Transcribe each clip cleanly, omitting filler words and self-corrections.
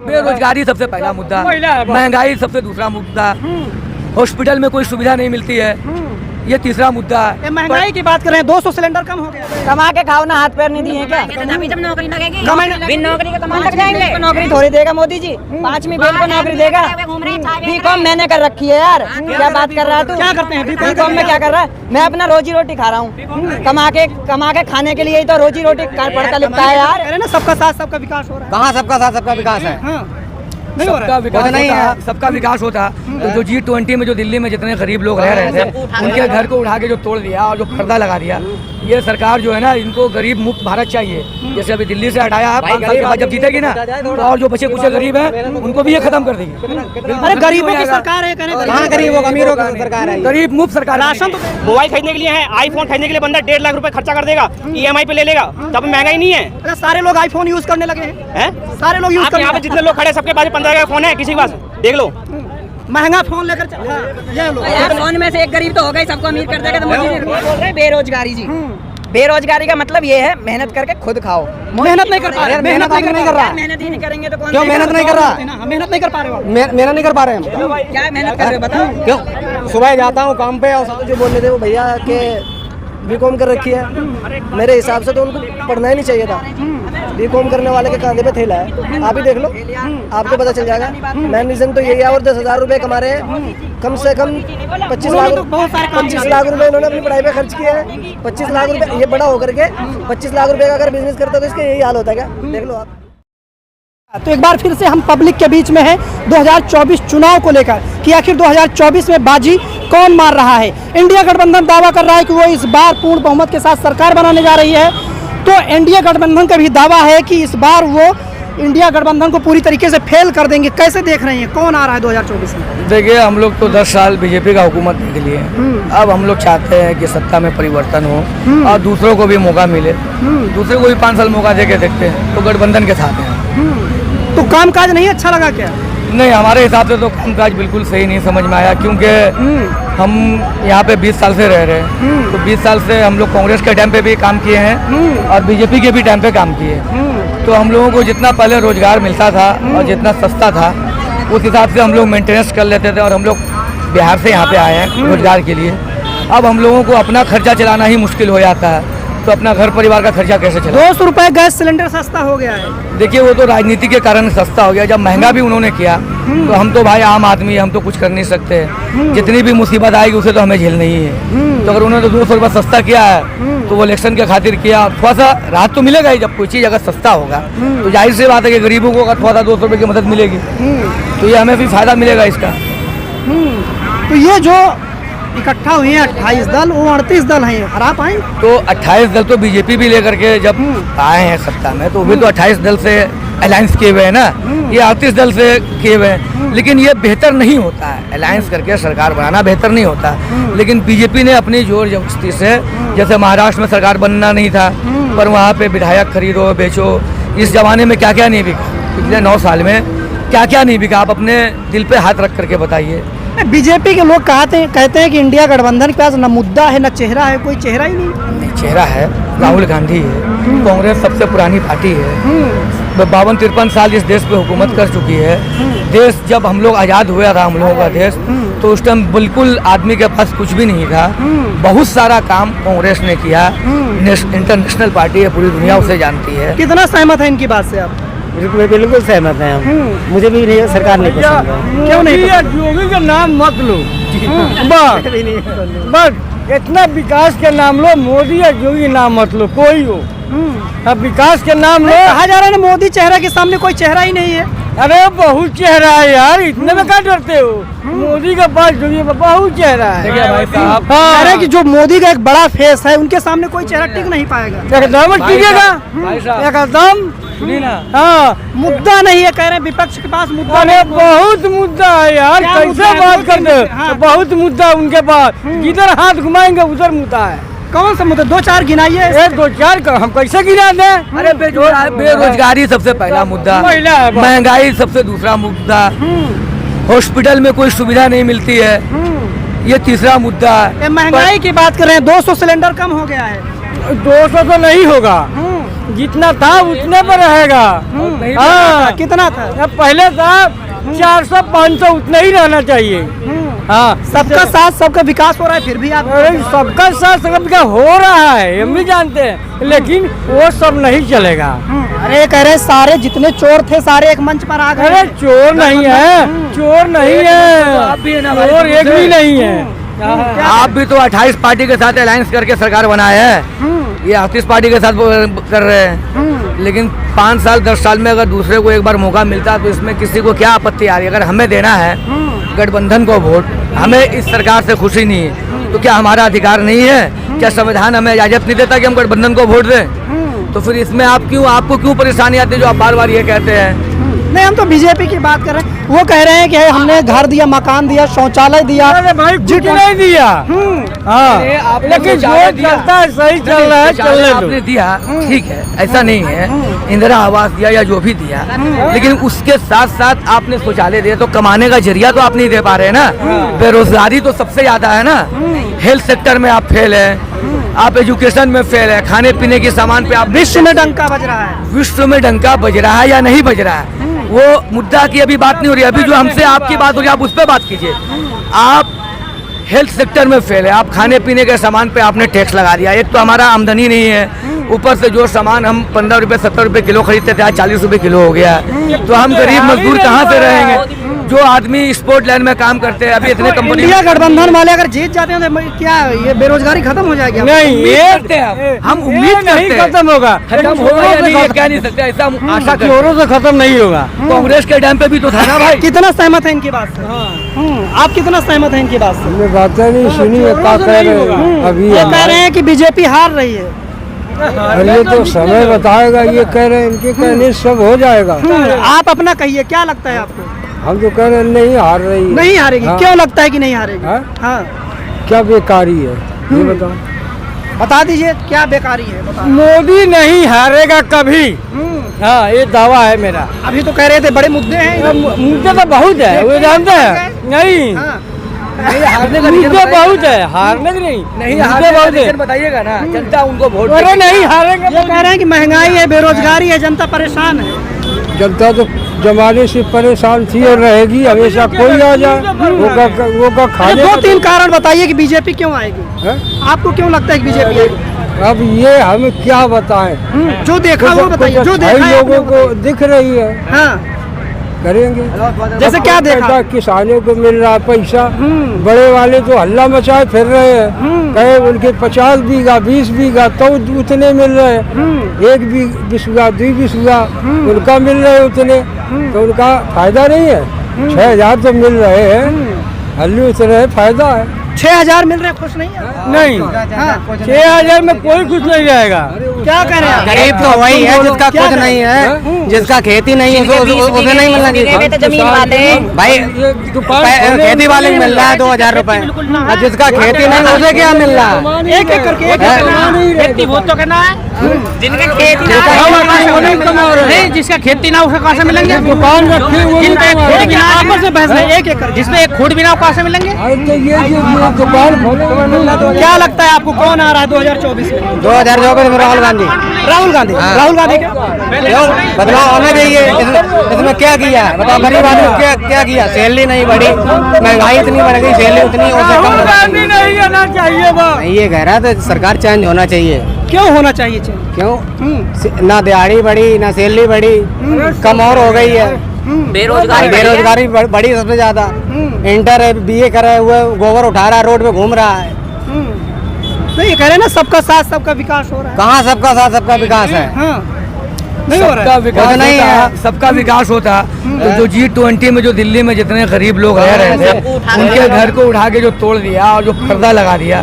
बेरोजगारी सबसे पहला मुद्दा, महंगाई सबसे दूसरा मुद्दा, हॉस्पिटल में कोई सुविधा नहीं मिलती है, ये तीसरा मुद्दा है। महंगाई की बात कर रहे हैं, 200 सिलेंडर कम हो गया। कमा के खाओ ना, हाथ पैर नहीं दिए क्या? अभी जब नौकरी लगेगी, बिन नौकरी के कमाने लग जाएंगे। नौकरी थोड़ी देगा मोदी जी, 5वीं फेल को नौकरी देगा। बीकॉम मैंने कर रखी है यार, क्या बात कर रहा है तू? क्या करते हैं बीकॉम में? क्या कर रहा है? मैं अपना रोजी रोटी खा रहा हूँ, कमा के खाने के लिए ही तो रोजी रोटी पढ़ता लिखता है यार। अरे ना, सबका साथ सबका विकास हो रहा है। कहाँ सबका साथ सबका विकास है? नहीं हो रहा सबका विकास नहीं है, सबका विकास होता। तो जो G20 में जो दिल्ली में जितने गरीब लोग रह रहे थे, उनके घर को उठा के जो तोड़ दिया और जो पर्दा लगा दिया, ये सरकार जो है ना, इनको गरीब मुक्त भारत चाहिए। जैसे अभी दिल्ली से हटाया, 5 साल के बाद जब जीतेगी ना, तो और जो बचे कुछ गरीब हैं उनको भी ये खत्म कर देगी। अरे गरीबों की सरकार है, कहाँ गरीबों अमीरों की सरकार है? गरीब मुफ्त सरकार। राशन तो मोबाइल खरीदने के लिए है, आईफोन खरीदने के लिए बंदा 1.5 लाख रुपए खर्चा कर देगा, EMI पे ले लेगा, तब महंगाई नहीं है। अरे सारे लोग आईफोन यूज करने लगे हैं, सारे लोग यूज आप यहाँ पे जितने लोग खड़े सबके पास 15 का फोन है, किसी के पास देख लो। महंगा फोन लेकर यार फोन में से एक गरीब तो होगा ही, सबको अमीर कर देगा। तो मोदी जी बोल रहे बेरोजगारी जी, बेरोजगारी का मतलब ये है मेहनत करके खुद खाओ। मेहनत नहीं कर पा रहे, मेहनत नहीं कर रहा। मेहनत ही नहीं करेंगे तो कौन? क्यों मेहनत नहीं कर रहा? मेहनत नहीं कर पा रहे हो? मेहनत नहीं कर पा रहे हैं। क्या मेहनत कर रहे हो बताओ? क्यों? सुबह जाता हूँ काम पे और जो बोल रहे थे वो भैया के बीकॉम कर रखी है, मेरे हिसाब से तो उनको पढ़ना ही नहीं चाहिए था। बीकॉम करने वाले के कंधे पे थैला है, आप ही देख लो, आपको पता चल जाएगा। मेन रीजन तो यही है। और 10,000 रुपये कमा रहे हैं, कम से कम 25 लाख रुपए इन्होंने अपनी पढ़ाई पे खर्च किए हैं। 25 लाख रुपए, ये बड़ा होकर के 25 लाख रुपए का अगर बिजनेस करता तो इसका यही हाल होता है क्या? देख लो आप। तो एक बार फिर से हम पब्लिक के बीच में हैं 2024 चुनाव को लेकर कि आखिर 2024 में बाजी कौन मार रहा है। इंडिया गठबंधन दावा कर रहा है कि वो इस बार पूर्ण बहुमत के साथ सरकार बनाने जा रही है, तो एनडीए गठबंधन का भी दावा है कि इस बार वो इंडिया गठबंधन को पूरी तरीके से फेल कर देंगे। कैसे देख रहे हैं, कौन आ रहा है 2024 में? देखिए, हम लोग तो 10 साल बीजेपी का हुकूमत के लिए, अब हम लोग चाहते हैं कि सत्ता में परिवर्तन हो और दूसरों को भी मौका मिले। दूसरे को भी 5 साल मौका दे के देखते हैं, तो गठबंधन के साथ हैं। तो कामकाज नहीं अच्छा लगा क्या? नहीं, हमारे हिसाब से तो कामकाज बिल्कुल सही नहीं समझ में आया, क्योंकि हम यहाँ पे 20 साल से रह रहे हैं। तो 20 साल से हम लोग कांग्रेस के टाइम पे भी काम किए हैं और बीजेपी के भी टाइम पे काम किए। तो हम लोगों को जितना पहले रोजगार मिलता था और जितना सस्ता था, उस हिसाब से हम लोग मेंटेनेंस कर लेते थे। और हम लोग बिहार से यहाँ पे आए हैं रोजगार के लिए। अब हम लोगों को अपना खर्चा चलाना ही मुश्किल हो जाता है, तो अपना घर परिवार का खर्चा कैसे चला? 200 रुपए गैस सिलेंडर सस्ता हो गया है। देखिए, वो तो राजनीति के कारण सस्ता हो गया। जब महंगा भी उन्होंने किया, तो हम तो भाई आम आदमी, हम तो कुछ कर नहीं सकते। जितनी भी मुसीबत आएगी उसे तो हमें झेलना ही है। तो अगर उन्होंने 200 रुपये सस्ता किया है, तो वो इलेक्शन के खातिर किया। थोड़ा सा राहत तो मिलेगा ही, जब कोई चीज़ अगर सस्ता होगा तो जाहिर सी बात है कि गरीबों को अगर थोड़ा सा 200 रुपये की मदद मिलेगी, तो ये हमें भी फायदा मिलेगा इसका। तो ये जो इकट्ठा हुए हैं 28 दल, वो 38 दल हैं, हरा पाए? तो 28 दल तो बीजेपी भी लेकर के जब आए हैं सत्ता में, तो वे तो 28 दल से अलायंस किए हुए हैं ना, ये 38 दल से किए हुए हैं। लेकिन ये बेहतर नहीं होता है, अलायंस करके सरकार बनाना बेहतर नहीं होता। लेकिन बीजेपी ने अपनी जोर जबरदस्ती से, जैसे महाराष्ट्र में सरकार बनना नहीं था, पर वहाँ पे विधायक खरीदो बेचो, इस जमाने में क्या क्या नहीं बिका, पिछले 9 साल में क्या क्या नहीं बिका, आप अपने दिल पे हाथ रख करके बताइए। बीजेपी के लोग कहते हैं कि इंडिया गठबंधन के पास न मुद्दा है न चेहरा है, कोई चेहरा ही नहीं। चेहरा है, राहुल गांधी है। कांग्रेस सबसे पुरानी पार्टी है, 52-53 साल इस देश पे हुकूमत कर चुकी है। देश जब हम लोग आज़ाद हुआ था, हम लोगों का देश, तो उस टाइम बिल्कुल आदमी के पास कुछ भी नहीं था। बहुत सारा काम कांग्रेस ने किया। इंटरनेशनल पार्टी है, पूरी दुनिया उसे जानती है। कितना सहमत है इनकी बात से आप? बिल्कुल सहमत हैं हम। मुझे भी नहीं, सरकार नहीं पसंद है। क्यों नहीं? योगी का नाम मत लो, बस इतना विकास के नाम लो, मोदी या योगी नाम मत लो, कोई हो, अब विकास के नाम लो। कहा जा रहा है मोदी चेहरा के सामने कोई चेहरा ही नहीं है। अरे बहुत चेहरा है यार, इतने में क्या डरते हो? मोदी का पास बहुत चेहरा है। देखिए भाई साहब, कह रहे हैं कि जो मोदी का एक बड़ा फेस है, उनके सामने कोई चेहरा टिक नहीं पाएगा। एकदम टिकेगा, एकदम। सुनिए ना, हाँ, मुद्दा नहीं है, कह रहे हैं विपक्ष के पास मुद्दा। अरे बहुत मुद्दा है यार, कैसे बात करते हो? बहुत मुद्दा उनके पास, जिधर हाथ घुमाएंगे उधर मुद्दा है। कौन सा मुद्दा? 2-4 गिनाइए। 1-2-4 हम कैसे गिना दें? अरे बेरोजगारी सबसे पहला मुद्दा, महंगाई सबसे दूसरा मुद्दा, हॉस्पिटल में कोई सुविधा नहीं मिलती है, ये तीसरा मुद्दा है। महंगाई की बात कर रहे हैं, 200 सिलेंडर कम हो गया है। 200 तो नहीं होगा, जितना था उतने पर रहेगा। हाँ, कितना था? पहले था 400-500, उतना ही रहना चाहिए। हाँ, सबका साथ सबका विकास हो रहा है, फिर भी आप अरे सबका साथ सबका हो रहा है, हम भी जानते हैं, लेकिन वो सब नहीं चलेगा। अरे कह रहे सारे जितने चोर थे सारे एक मंच पर आ गए। अरे चोर नहीं है, चोर नहीं है, आप भी है ना, चोर एक भी नहीं है। आप भी तो 28 पार्टी के साथ अलायंस करके सरकार बनाए हैं, ये 38 पार्टी के साथ वो कर रहे हैं। लेकिन 5 साल 10 साल में अगर दूसरे को एक बार मौका मिलता तो इसमें किसी को क्या आपत्ति आ रही है? अगर हमें देना है गठबंधन को वोट, हमें इस सरकार से खुशी नहीं है, तो क्या हमारा अधिकार नहीं है? क्या संविधान हमें इजाजत नहीं देता कि हम गठबंधन को वोट दें? तो फिर इसमें आपको क्यों परेशानी आती है जो आप बार बार ये कहते हैं? नहीं, हम तो बीजेपी की बात कर रहे हैं। वो कह रहे हैं कि हमने घर दिया, मकान दिया, शौचालय दिया। अरे भाई कुछ नहीं दिया। हाँ, लेकिन जो चलता है सही चल रहा है, चलने दो। आपने दिया, ठीक है, ऐसा नहीं है, इंदिरा आवास दिया या जो भी दिया, लेकिन उसके साथ साथ आपने शौचालय दिया, तो कमाने का जरिया तो आप नहीं दे पा रहे ना। बेरोजगारी तो सबसे ज्यादा है ना, हेल्थ सेक्टर में आप फेल है, आप एजुकेशन में फेल है, खाने पीने के सामान पे आप विश्व में डंका बज रहा है। विश्व में डंका बज रहा है या नहीं बज रहा है, वो मुद्दा की अभी बात नहीं हो रही। अभी जो हमसे आपकी बात हो रही है, आप उस पर बात कीजिए। आप हेल्थ सेक्टर में फेल है, आप खाने पीने के सामान पे आपने टैक्स लगा दिया। एक तो हमारा आमदनी नहीं है, ऊपर से जो सामान हम 15 रुपए 70 रुपए किलो खरीदते थे, आज 40 रुपए किलो हो गया। तो हम गरीब मजदूर कहाँ से रहेंगे? जो आदमी स्पोर्ट लाइन में काम करते हैं, अभी इतने कंपनी इंडिया गठबंधन वाले अगर जीत जाते हैं तो क्या ये बेरोजगारी खत्म हो जाएगी? नहीं, ये हम उम्मीद नहीं करते हैं खत्म होगा। खत्म होगा या नहीं ये कह नहीं सकते, ऐसा हम आशा करते हैं। चोरों से खत्म नहीं होगा। कांग्रेस के टाइम पे भी तो था ना भाई। कितना सहमत है इनकी बात से? आप कितना सहमत है इनकी बात से? हमने बातें नहीं सुनी है, क्या कह रहे हैं अभी? ये कह रहे हैं कि बीजेपी हार रही है। अरे ये तो समय बताएगा, ये कह रहे हैं इनके कहने से सब हो जाएगा। आप अपना कहिए, क्या लगता है आपको? हम तो कह रहे हैं नहीं हार रही है। नहीं हारेगी? हाँ। क्यों लगता है कि नहीं हारेगी? हाँ? हाँ, क्या बेकारी है ये बताओ। बता दीजिए क्या बेकारी है, बता। मोदी नहीं हारेगा कभी। हाँ, ये दावा है मेरा। अभी तो कह रहे थे बड़े मुद्दे हैं। मुद्दे तो बहुत है, वो जानते हैं। नहीं, हाँ। मुद्दे बहुत है, हारने की नहीं। नहीं मुद्दे बहुत है। बताइएगा ना, जनता उनको वोट अरे नहीं हारेंगे। ये कह रहे हैं कि महंगाई है, बेरोजगारी है, जनता परेशान है। जनता तो जमाने से परेशान थी और रहेगी हमेशा। कोई आ जाए वो का खाने। 2-3 कारण बताइए कि बीजेपी क्यों आएगी? है? आपको क्यों लगता है कि बीजेपी आएगी? अब ये हमें क्या बताएं? जो देखा वो बताइए, जो देखा है लोगों आपने को दिख रही है, हाँ, करेंगे। जैसे क्या देखा? किसानों को मिल रहा है पैसा, बड़े वाले तो हल्ला मचाए फिर रहे हैं, कहे उनके 50 बीघा 20 बीघा तो उतने मिल रहे हैं, 1 बीघा 2 बीघा उनका मिल रहे हैं उतने, तो उनका फायदा नहीं है। 6000 तो मिल रहे हैं, हल्लू उतने फायदा है। 6000 मिल रहे, खुश नहीं है? नहीं, 6000 में कोई कुछ नहीं जाएगा। क्या कह रहे हैं? गरीब तो वही है जिसका कुछ नहीं है, जिसका खेती नहीं है उसे नहीं मिलना चाहिए। जमीन वाले भाई खेती वाले को मिल रहा है 2000 रुपए, और जिसका खेती नहीं उसे क्या मिल रहा है? 1 एकड़ के 1 एकड़ वो तो कहना है जिनका खेती नहीं, जिसका खेती ना उसे कहाँ से मिलेंगे? दुकान रखी हुई आपस में बहस है। 1 एकड़ जिसमें एक फुट बिना कहाँ से मिलेंगे? तो ये दुकान क्या लगता है आपको कौन आ रहा है 2024 में? 2024 में राहुल गांधी। राहुल गांधी। राहुल गांधी क्या? बदलाव होना चाहिए। इसमें क्या किया है बताओ? गरीब आदमी को क्या किया? सैलरी नहीं बढ़ी, महंगाई इतनी बढ़ गई, सैलरी उतनी उसे कम। नहीं आना चाहिए वो। ये कह रहा था सरकार चेंज होना चाहिए। क्यों होना चाहिए चेंज? क्यों? ना दिहाड़ी बढ़ी, ना सैलरी बढ़ी, कम और हो गई है। बेरोजगारी बढ़ी सबसे ज्यादा। इंटर है, BA करे हुए गोबर उठा रहा है, रोड पे घूम रहा है। नहीं, ये कह रहे हैं ना सबका साथ सबका विकास हो रहा है। कहाँ सबका साथ सबका विकास है? हाँ, नहीं हो रहा सबका है। विकास नहीं होता, है। सबका विकास होता तो जो G20 में जो दिल्ली में जितने गरीब लोग रह रहे थे उनके घर को उठा के जो तोड़ दिया और जो पर्दा लगा दिया,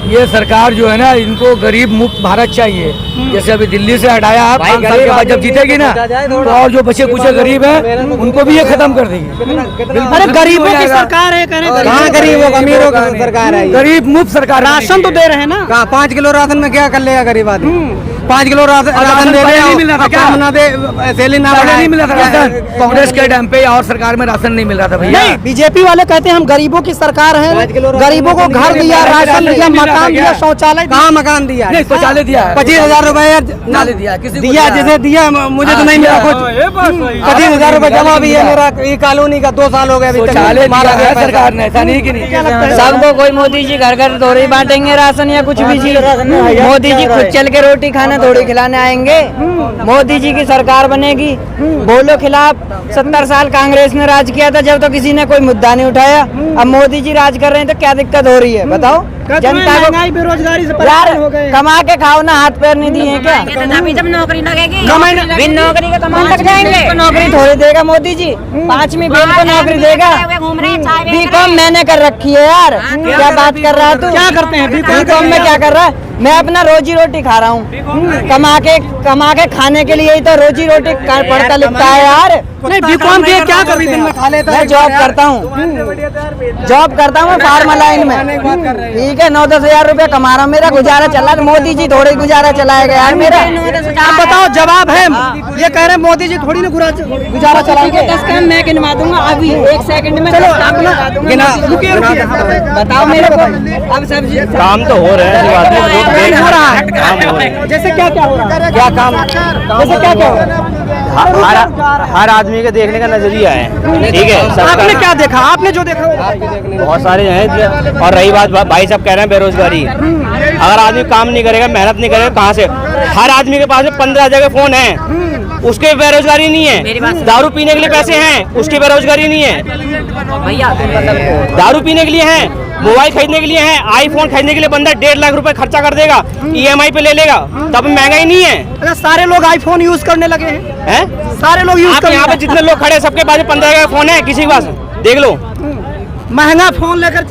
ये सरकार जो है ना, इनको गरीब मुक्त भारत चाहिए। जैसे अभी दिल्ली से हटाया, आप 5 साल के बाद जब जीतेगी ना, तो और जो बचे कुछ गरीब हैं उनको भी ये खत्म कर देगी। अरे गरीबों की सरकार है, कह रहे हैं कहाँ गरीबों अमीरों की सरकार है? गरीब मुफ्त सरकार राशन तो दे रहे हैं ना। कहाँ 5 किलो राशन में क्या कर लेगा गरीब आदमी? 5 किलो राशन दे पहले नहीं मिल रहा था क्या? काम ना दे सैलरी ना पहले बढ़ाए। नहीं मिल रहा था राशन? कांग्रेस के टाइम पे और सरकार में राशन नहीं मिल रहा था भैया। नहीं, बीजेपी वाले कहते हैं हम गरीबों की सरकार है, गरीबों को घर दिया, राशन दिया, मकान दिया, शौचालय दिया। कहाँ मकान दिया? नहीं, शौचालय दिया है। 25,000 रुपए शौचालय दिया, किसी को दिया, दिया जैसे है। दिया मुझे तो नहीं मिला कुछ। 25,000 रुपए जमा भी है मेरा, ये कॉलोनी का 2 साल हो गए अभी तक शौचालय मारा दिया है गया सरकार ने, ऐसा नहीं कि नहीं। सबको कोई मोदी जी घर घर थोड़ी बांटेंगे राशन या कुछ भी चीज। मोदी जी खुद चल के रोटी खाना थोड़ी खिलाने आएंगे। मोदी जी की सरकार बनेगी। बोलो खिलाफ 70 साल कांग्रेस ने राज किया था, जब तो किसी ने कोई मुद्दा नहीं उठाया। अब मोदी जी राज कर रहे हैं तो क्या दिक्कत हो रही है बताओ? जनता को महंगाई बेरोजगारी से यार परेशान हो गए। कमा के खाओ ना, हाथ पैर नहीं दिए क्या? अभी जब नौकरी लगेगी बिन नौकरी के कमाने लग जाएंगे। नौकरी थोड़ी देगा मोदी जी, 5वीं फेल को नौकरी देगा। घूम रहे हैं चाय बेच रहे हैं। बीकॉम मैंने कर रखी है यार, क्या बात कर रहा है तू? क्या करते हैं बीकॉम में क्या कर रहा है? मैं अपना रोजी रोटी खा रहा हूँ, कमा के खाने के लिए ही तो रोजी रोटी पढ़ता लिखता है यार। नहीं, बीकॉम के क्या करते हैं? मैं जॉब करता हूँ, फार्मा लाइन में। ठीक है, 9-10 हजार रुपया कमा रहा हूँ, मेरा गुजारा चला। मोदी जी थोड़ी गुजारा चलाएगा यार मेरा। आप बताओ, जवाब है। ये कह रहे हैं मोदी जी थोड़ी ना गुजारा चलाएंगे। 10 काम मैं गिनवा दूंगा अभी 1 सेकंड में। चलो रुकिए। बताओ मेरे को। अब सब काम तो हो रहे हैं, हो रहा है। जैसे क्या हो रहा है? क्या काम? जैसे क्या हो रहा है? हर आदमी के देखने का नजरिया है, ठीक है। आपने क्या देखा? आपने जो देखा वो बहुत सारे हैं। और रही बात भाई साहब कह रहे हैं बेरोजगारी, अगर आदमी काम नहीं करेगा, मेहनत नहीं करेगा, कहाँ से? हर आदमी के पास में 15 जगह फोन है, उसके बेरोजगारी नहीं है। दारू पीने के लिए पैसे हैं, उसकी बेरोजगारी नहीं है। दारू पीने के लिए है, मोबाइल खरीदने के लिए है, आईफोन खरीदने के लिए बंदा 1.5 लाख रुपए खर्चा कर देगा, EMI पे ले लेगा, तब महंगाई नहीं है। अच्छा, सारे लोग आईफोन यूज करने लगे हैं। सारे लोग यूज आप करने यहाँ पे जितने लोग खड़े हैं, सबके पास 15 का फोन है, किसी के पास देख लो। महंगा फोन लेकर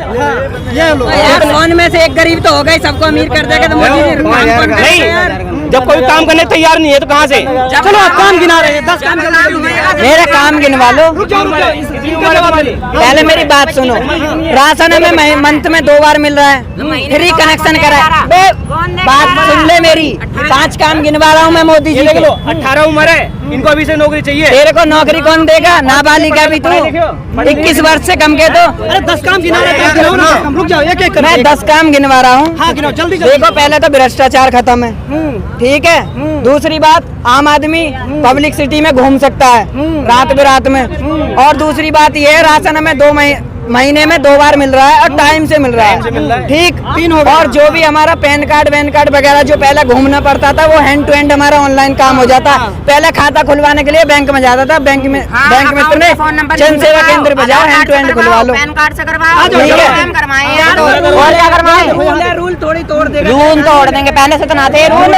ये लोग। यार फोन में से एक गरीब तो होगा ही, सबको अमीर कर देगा तो मोदी जी नहीं, जब कोई काम करने तैयार नहीं है तो कहाँ से? चलो आप काम गिना रहे हैं, 10 काम मेरा काम गिनवा लो। पहले मेरी बात सुनो, राशन हमें मंथ में 2 बार मिल रहा है, फ्री कनेक्शन करा है। बात सुन ले मेरी, 5 काम गिनवा रहा हूँ मैं मोदी जी के। 18 उम्र है, इनको अभी से नौकरी चाहिए। तेरे को नौकरी कौन देगा? नाबालिग है भी तू, 21 वर्ष से कम के तो। अरे 10 काम गिना रहे हैं, गिनाओ ना। रुक जाओ, एक एक मैं 10 काम गिनवा रहा हूँ। हाँ गिनाओ, जल्दी देखो, पहले तो भ्रष्टाचार खत्म है, ठीक है। दूसरी बात, आम आदमी पब्लिक सिटी में घूम सकता है रात बेरात में। और दूसरी बात ये है, राशन हमें 2 महीने में 2 बार मिल रहा है और टाइम से मिल रहा है, ठीक। 3 हो गए। और जो भी हमारा पैन कार्ड वगैरह जो पहले घूमना पड़ता था, वो हैंड टू हैंड हमारा ऑनलाइन काम हो जाता। पहले खाता खुलवाने के लिए बैंक में जाता था, बैंक में तुमने जन सेवा केंद्र पे जाओ, हैंड टू हैंड खुलवा लो। पैन कार्ड से करवाओ, ठीक है। काम करवाएं यार। और क्या करवाएं? रूल थोड़ी तोड़ देगा। रूल तोड़ देंगे, पहले से तो ना थे रूल।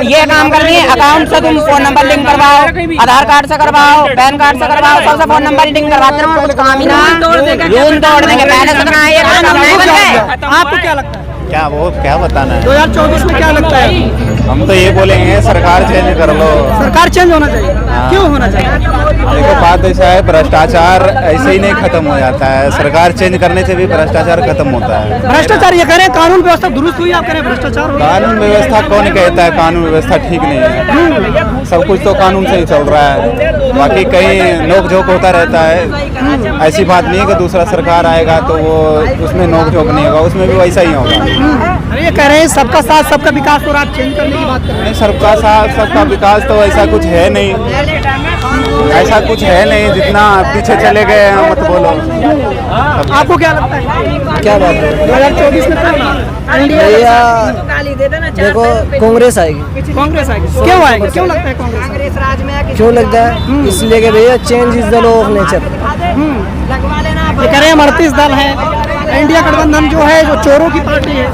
ये काम करनी है, अकाउंट से तुम फोन नंबर लिंक करवाओ, आधार कार्ड से करवाओ, पैन कार्ड से करवाओ, सबसे फोन नंबर लिंक करवाते रहो, कुछ काम ही ना। रूल तोड़ देंगे, पहले से तो ना ये काम नहीं बन गए। आपको क्या लगता है क्या बताना है? 2024 में क्या लगता है? हम तो ये बोलेंगे सरकार चेंज कर लो। सरकार चेंज होना चाहिए। क्यों होना चाहिए? देखो बात ऐसा है, भ्रष्टाचार ऐसे ही नहीं खत्म हो जाता है, सरकार चेंज करने से भी भ्रष्टाचार खत्म होता है। भ्रष्टाचार ये कह रहे हैं, कानून व्यवस्था दुरुस्त हुई, आप कह रहे हैं भ्रष्टाचार हो। कानून व्यवस्था कौन कहता है कानून व्यवस्था ठीक नहीं है? सब कुछ तो कानून से ही चल रहा है, बाकी कहीं नोक झोंक होता रहता है। ऐसी बात नहीं है कि दूसरा सरकार आएगा तो वो उसमें नोक झोंक नहीं होगा, उसमें भी वैसा ही होगा। अरे ये कह रहे हैं सबका साथ सबका विकास, और आप चेंज करने की बात कर रहे हैं। सबका साथ सबका विकास तो ऐसा कुछ है नहीं, ऐसा कुछ है नहीं। जितना पीछे चले गए हैं मत बोलो। आपको क्या लगता है? क्या बात है? 2024 में भैया देखो, कांग्रेस आएगी। कांग्रेस आएगी। क्यों आएगी? क्यों लगता है कांग्रेस? क्यों लगता है? इसलिए कि भैया change is the law of nature. ये कह रहे हैं 38 दल है, इंडिया गठबंधन जो है, जो चोरों की पार्टी है।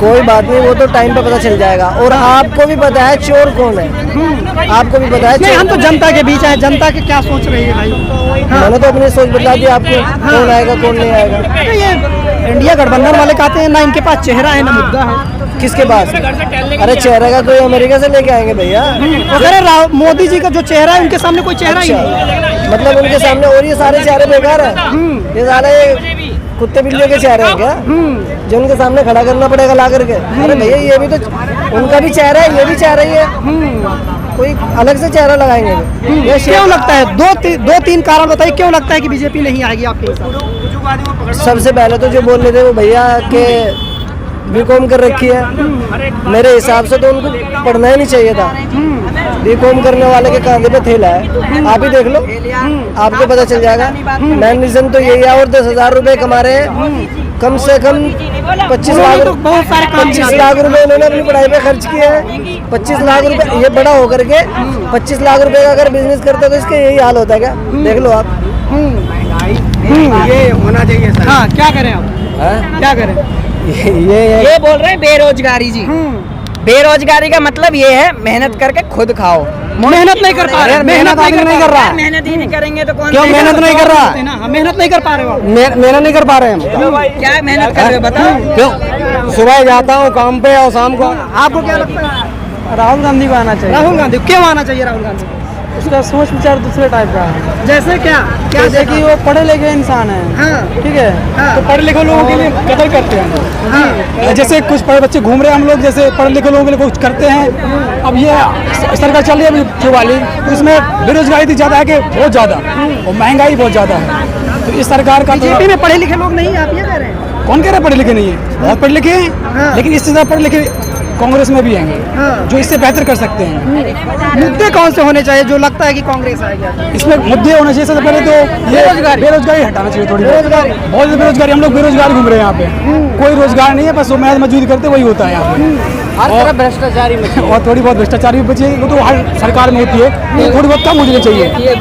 कोई बात नहीं, वो तो टाइम पे पता चल जाएगा। और आपको भी पता है चोर कौन है, आपको भी पता है नहीं, चोर। हम तो जनता के बीच है, जनता के क्या सोच रही है भाई? मैंने तो अपनी सोच बता दी आपको, कौन आएगा कौन नहीं आएगा। तो ये इंडिया गठबंधन वाले कहते हैं ना इनके पास चेहरा है ना मुद्दा है। किसके पास? अरे चेहरे का कोई अमेरिका से लेके आएंगे भैया। वो कह रहे मोदी जी का जो चेहरा है, उनके सामने कोई चेहरा ही नहीं। मतलब उनके सामने, और ये सारे चेहरे बेकार है। ये सारे कुत्ते बिल्लियों के चेहरे हैं क्या, जो उनके सामने खड़ा करना पड़ेगा ला करके? अरे भैया ये भी तो उनका भी चेहरा है, ये भी चेहरा ही है, कोई अलग से चेहरा लगाएंगे ये क्यों लगता है? दो तीन कारण बताइए क्यों लगता है कि बीजेपी नहीं आएगी आपके हिसाब से? सबसे पहले तो जो बोल रहे थे वो भैया के बीकॉम कर रखी है, मेरे हिसाब से तो उनको पढ़ना ही नहीं चाहिए था। बीकॉम करने वाले के कांधे पे थैला है, आप ही देख लो, आपको पता चल जाएगा। मेन रीजन तो यही है। और 10,000 रुपए कमा रहे हैं, कम से कम 25 लाख रुपए उन्होंने अपनी पढ़ाई पे खर्च किए हैं। 25 लाख रुपए, ये बड़ा होकर के 25 लाख रुपए का अगर बिजनेस करते तो इसका यही हाल होता है क्या? देख लो आप। ये होना चाहिए सर। हाँ, क्या करें आप? क्या करें? ये बोल रहे हैं बेरोजगारी जी। बेरोजगारी का मतलब ये है मेहनत करके खुद खाओ। मेहनत नहीं कर पा रहे, मेहनत नहीं कर रहा। मेहनत ही नहीं करेंगे तो कौन क्यों मेहनत नहीं कर रहा? मेहनत नहीं कर पा रहे हो? मेहनत नहीं कर पा रहे हैं। क्या मेहनत कर रहे हो बताओ? क्यों? सुबह जाता हूँ काम पे और शाम को। आपको क्या लगता है? राहुल गांधी को आना चाहिए। राहुल गांधी क्यों आना चाहिए? राहुल गांधी उसका सोच विचार दूसरे टाइप का है। जैसे क्या जैसे कि वो पढ़े लिखे इंसान है, हाँ, ठीक है, हाँ, तो पढ़े लिखे लोगों के लिए कदर करते हैं। हाँ, जैसे कुछ पढ़े बच्चे घूम रहे हैं, हम लोग जैसे पढ़े लिखे लोगों के लिए कुछ करते हैं। अब ये सरकार चल रही है अभी जो वाली, तो इसमें बेरोजगारी इतनी ज़्यादा है कि बहुत ज़्यादा, और महंगाई बहुत ज़्यादा है। तो इस सरकार का बीजेपी में पढ़े लिखे लोग नहीं, आप ये कह रहे हैं? कौन कह रहा है पढ़े लिखे नहीं है? बहुत पढ़े लिखे हैं, लेकिन इससे ज़्यादा पढ़े लिखे कांग्रेस में भी हैं जो इससे बेहतर कर सकते हैं। मुद्दे कौन से होने चाहिए जो लगता है कि कांग्रेस आएगी? इसमें मुद्दे होने चाहिए। सबसे पहले तो ये बेरोजगारी हटाना चाहिए, थोड़ी बहुत बेरोजगारी। हम लोग बेरोजगार घूम रहे हैं यहाँ पे, कोई रोजगार नहीं है, बस वो मेहनत मजदूरी करते वही होता है यहाँ पे। और भ्रष्टाचारी और थोड़ी बहुत भ्रष्टाचारी भी बची है, वो तो हर सरकार में होती है, थोड़ी बहुत कम हो जानी चाहिए।